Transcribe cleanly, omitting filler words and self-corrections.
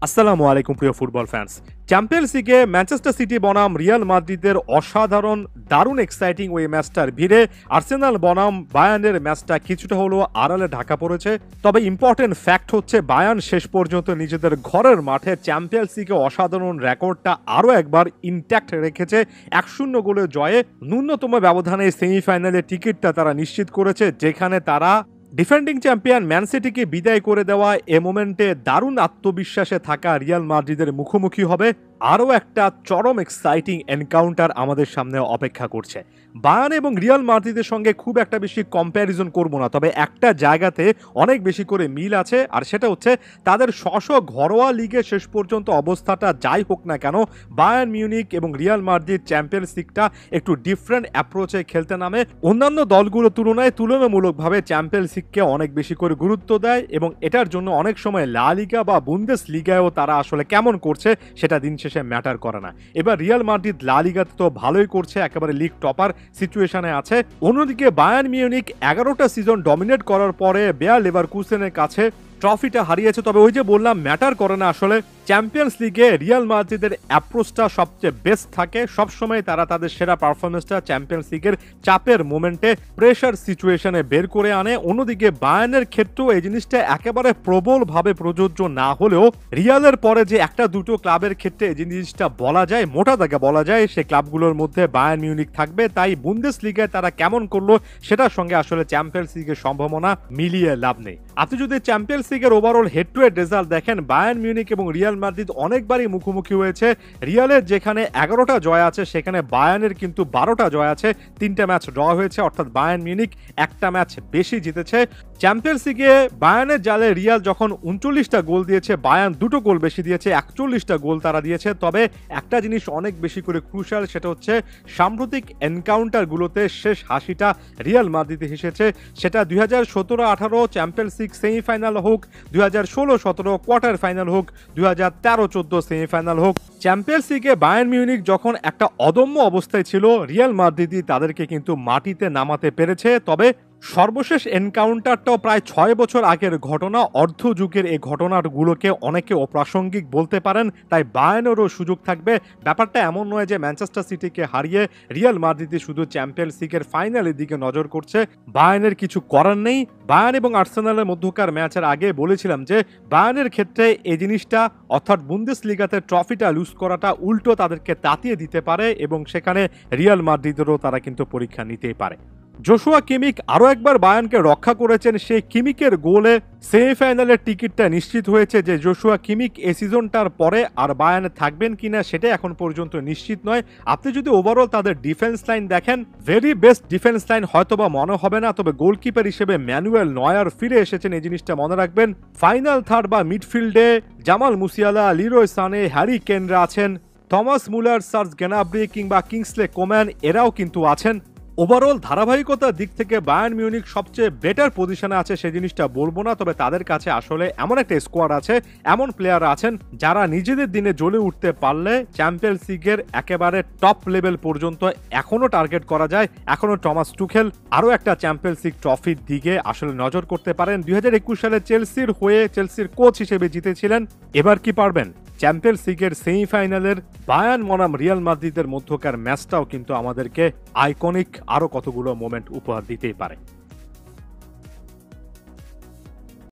আসসালামু আলাইকুম প্রিয় ফুটবল ফ্যান্স। চ্যাম্পিয়ন্স লিগে ম্যানচেস্টার সিটি বনাম রিয়াল মাদ্রিদের অসাধারণ দারুণ এক্সাইটিং ওই ম্যাচটার ভিড়ে আর্সেনাল বনাম বায়ার্নের ম্যাচটা কিছুটা হলেও আড়ালে ঢাকা পড়েছে। তবে ইম্পর্টেন্ট ফ্যাক্ট হচ্ছে বায়ার্ন শেষ পর্যন্ত নিজেদের ঘরের মাঠে চ্যাম্পিয়ন্স লিগে অসাধারণ রেকর্ডটা আরও একবার ইনট্যাক্ট রেখেছে। 1-0 গোলের জয়ে ন্যূনতম ব্যবধানে সেমিফাইনালের টিকিটটা তারা নিশ্চিত করেছে, যেখানে তারা ডিফেন্ডিং চ্যাম্পিয়ন ম্যান সিটিকে বিদায় করে দেওয়া এ মোমেন্টে দারুণ আত্মবিশ্বাসে থাকা রিয়াল মাদ্রিদের মুখোমুখি হবে। আরও একটা চরম এক্সাইটিং এনকাউন্টার আমাদের সামনে অপেক্ষা করছে। বায়ার্ন এবং রিয়াল মাদ্রিদের সঙ্গে খুব একটা বেশি কম্প্যারিজন করব না, তবে একটা জায়গাতে অনেক বেশি করে মিল আছে, আর সেটা হচ্ছে তাদের ঘরোয়া লিগে শেষ পর্যন্ত অবস্থাটা যাই হোক না কেন, বায়ার্ন মিউনিক এবং রিয়াল মাদ্রিদ চ্যাম্পিয়ন্স লিগটা একটু ডিফারেন্ট অ্যাপ্রোচে খেলতে নামে। অন্যান্য দলগুলোর তুলনায় তুলনামূলকভাবে চ্যাম্পিয়ন্স লিগকে অনেক বেশি করে গুরুত্ব দেয় এবং এটার জন্য অনেক সময় লা লিগা বা বুন্দেস লিগায়ও তারা আসলে কেমন করছে সেটা দিন শেষে ম্যাটার করে না। এবার রিয়াল মাদ্রিদ লা লিগাতে তো ভালোই করছে, একেবারে লিগ টপার সিচুয়েশনে আছে। অন্যদিকে বায়ার্ন মিউনিক 11টা সিজন ডমিনেট করার পরে বেয়ার লেভারকুসেনের কাছে ট্রফিটা হারিয়েছে। তবে ওই যে বললাম, ম্যাটার করে না আসলে। চ্যাম্পিয়ন্স লিগে রিয়াল মাদ্রিদের অ্যাপ্রোচটা সবচেয়ে বেস্ট থাকে, সবসময় তারা তাদের সেরা পারফরমেন্সটা চ্যাম্পিয়ন্স লিগের চাপের মোমেন্টে প্রেশার সিচুয়েশনে বের করে আনে। অন্যদিকে বায়ার্নের ক্ষেত্রেও এই জিনিসটা একেবারে প্রবলভাবে প্রযোজ্য না হলেও রিয়ালের পরে যে একটা দুটো ক্লাবের ক্ষেত্রে এই জিনিসটা বলা যায়, মোটা দাগে বলা যায়, সেই ক্লাবগুলোর মধ্যে বায়ার্ন মিউনিক থাকবে। তাই বুন্দেস লিগায় তারা কেমন করলো সেটার সঙ্গে আসলে চ্যাম্পিয়ন্স লিগের সম্ভাবনা মিলিয়ে লাভ নেই। আপনি যদি চ্যাম্পিয়ন্স লিগের overall head to head result দেখেন, বায়ার্ন মিউনিক এবং রিয়াল মাদ্রিদ অনেকবারই মুখোমুখি হয়েছে। রিয়ালের যেখানে 11টা জয় আছে, সেখানে বায়ার্নের কিন্তু 12টা জয় আছে, 3টে ম্যাচ ড্র হয়েছে, অর্থাৎ বায়ার্ন মিউনিক একটা ম্যাচ বেশি জিতেছে। চ্যাম্পিয়ন্স লিগে বায়ার্নের জালে রিয়াল যখন 39টা গোল দিয়েছে, বায়ার্ন 2টো গোল বেশি দিয়েছে, 41টা গোল তারা দিয়েছে। তবে একটা জিনিস অনেক বেশি করে ক্রুশাল, সেটা হচ্ছে সাম্প্রতিক এনকাউন্টারগুলোতে শেষ হাসিটা রিয়াল মাদ্রিদে হেসেছে। সেটা 2017-18 চ্যাম্পিয়ন্স লিগ সেমিফাইনাল হোক, 2016-17 কোয়ার্টার ফাইনাল হোক, 2013-14 সেমিফাইনাল হোক, চ্যাম্পিয়ন্স লিগে বায়ার্ন মিউনিক যখন একটা অদম্য অবস্থায় ছিল, রিয়াল মাদ্রিদই তাদেরকে কিন্তু মাটিতে নামাতে পেরেছে। তবে সর্বশেষ এনকাউন্টারটাও প্রায় 6 বছর আগের ঘটনা, অর্ধ যুগের এই ঘটনাগুলোকে অনেকে অপ্রাসঙ্গিক বলতে পারেন, তাই বায়ার্নেরও সুযোগ থাকবে। ব্যাপারটা এমন নয় যে ম্যানচেস্টার সিটিকে হারিয়ে রিয়াল মাদ্রিদ শুধু চ্যাম্পিয়ন্স লিগের ফাইনালের দিকে নজর করছে, বায়ার্নের কিছু করার নেই। বায়ার্ন এবং আর্সেনালের মধ্যকার ম্যাচের আগে বলেছিলাম যে বায়ার্নের ক্ষেত্রে এই জিনিসটা, অর্থাৎ বুন্দেস লিগাতে ট্রফিটা লুজ করাটা উল্টো তাদেরকে তাতিয়ে দিতে পারে এবং সেখানে রিয়াল মাদ্রিদেরও তারা কিন্তু পরীক্ষা নিতেই পারে। জোশুয়া কিমিক আরও একবার বায়ার্নকে রক্ষা করেছেন। সেই কিমিকের গোলে সেমিফাইনালের টিকিটটা নিশ্চিত হয়েছে। যে জোশুয়া কিমিক এই সিজনটার পরে আর বায়ার্নে থাকবেন কিনা সেটা এখন পর্যন্ত নিশ্চিত নয়। আপনি যদি ওভারঅল তাদের ডিফেন্স লাইন দেখেন, ভেরি বেস্ট ডিফেন্স লাইন হয়তোবা মনে হবে না, তবে গোলকিপার হিসেবে ম্যানুয়েল নয়ার ফিরে এসেছেন, এই জিনিসটা মনে রাখবেন। ফাইনাল থার্ড বা মিডফিল্ডে জামাল মুসিয়ালা, লিরোয় সানে, হ্যারি কেনরা আছেন, থমাস মুলার, সার্জ গ্যানাব্রি কিংবা কিংসলে কোম্যান এরাও কিন্তু আছেন। ওভারঅল ধারাবাহিকতার দিক থেকে বায়ার্ন মিউনিক সবচেয়ে বেটার পজিশনে আছে, সেই জিনিসটা বলবো না, তবে তাদের কাছে আসলে এমন একটা স্কোয়াড আছে, এমন প্লেয়ার আছেন যারা নিজেদের দিনে জ্বলে উঠতে পারলে চ্যাম্পিয়ন্স লিগের একেবারে টপ লেভেল পর্যন্ত এখনো টার্গেট করা যায়। এখনো টমাস টুখেল আরও একটা চ্যাম্পিয়ন্স লিগ ট্রফির দিকে আসলে নজর করতে পারেন। 2021 সালে চেলসির হয়ে চেলসির কোচ হিসেবে জিতেছিলেন। এবার কি পারবেন? চ্যাম্পিয়ন্স লিগের সেমিফাইনালের বায়ার্ন বনাম রিয়াল মাদ্রিদের মধ্যকার ম্যাচটাও কিন্তু আমাদেরকে আইকনিক আরও কতগুলো মোমেন্ট উপহার দিতেই পারে।